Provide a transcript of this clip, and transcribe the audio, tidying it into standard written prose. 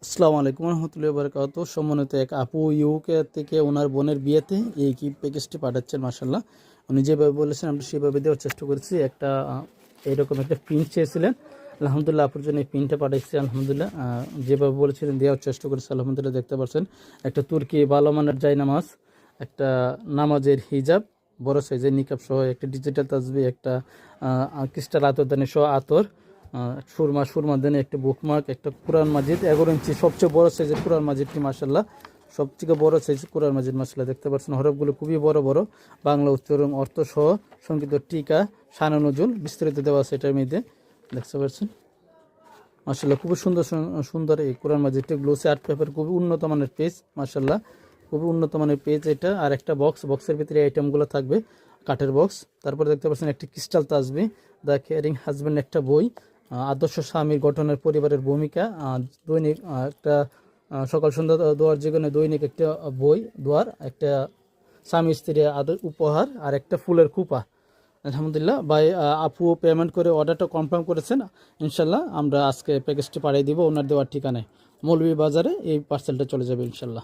আসসালামু আলাইকুম রহমতুল্লাহি ওয়া বারাকাতুহু। সম্মানিত এক আপু ইউকে থেকে ওনার বোনের বিয়েতে এই কি প্যাকেজটি পাঠাচ্ছেন, মাশাআল্লাহ। উনি যেভাবে বলেছেন আমরা সেভাবে দেওয়ার চেষ্টা করেছি। একটা এইরকম একটা প্রিন্ট চেয়েছিলেন, আলহামদুলিল্লাহ আপুর জন্য এই প্রিন্টটা পাঠাচ্ছি। আলহামদুলিল্লাহ যেভাবে বলেছিলেন দেওয়ার চেষ্টা করেছি, আলহামদুলিল্লাহ। দেখতে পাচ্ছেন একটা তুর্কি ভালো মানের জায়নামাজ, একটা নামাজের হিজাব, বড় সাইজের নিকাব সহ একটা ডিজিটাল তাসবিহ, একটা ক্রিস্টাল আতরদানি সহ আতর, সুরমা দেনে একটা বুকমার্ক, একটা কোরআন মাজিদ 11 ইঞ্চি সবচেয়ে বড় সাইজের কোরআন মাজিদটি, মাশাআল্লাহ। সবথেকে বড় সাইজের কোরআন মাজিদ, মাশাআল্লাহ। দেখতে পাচ্ছেন হরফগুলো খুবই বড় বড়, বাংলা উচ্চারণ অর্থ সহ সংগীত টিকা শানে নজুল বিস্তারিত দেওয়া আছে এটার মধ্যে, দেখতে পাচ্ছেন মাশাআল্লাহ। খুবই সুন্দর সুন্দর এই কোরআন মাজিদটি, গ্লোসি আর্ট পেপার, খুবই উন্নত মানের পেজ, মাশাআল্লাহ। খুবই উন্নত মানের পেজ এটা। আর একটা বক্সের ভিতরে আইটেমগুলো থাকবে, কাঠের বক্স। তারপরে দেখতে পাচ্ছেন একটি ক্রিস্টাল তাসবিহ, দ্য কেয়ারিং হাজব্যান্ড, একটা বই, আদর্শ স্বামীর গঠনের পরিবারের ভূমিকা, দৈনিক একটা সকাল সন্ধ্যা দোয়ার যেখানে দৈনিক একটা বই দোয়ার, একটা স্বামী স্ত্রী আদর উপহার, আর একটা ফুলের কুপা। আলহামদুলিল্লাহ ভাই, আপু পেমেন্ট করে অর্ডারটা কনফার্ম করেছেন। ইনশাল্লাহ আমরা আজকে প্যাকেজটি পাঠিয়ে দিব ওনার দেওয়ার ঠিকানায়। মৌলভী বাজারে এই পার্সেলটা চলে যাবে ইনশাল্লাহ।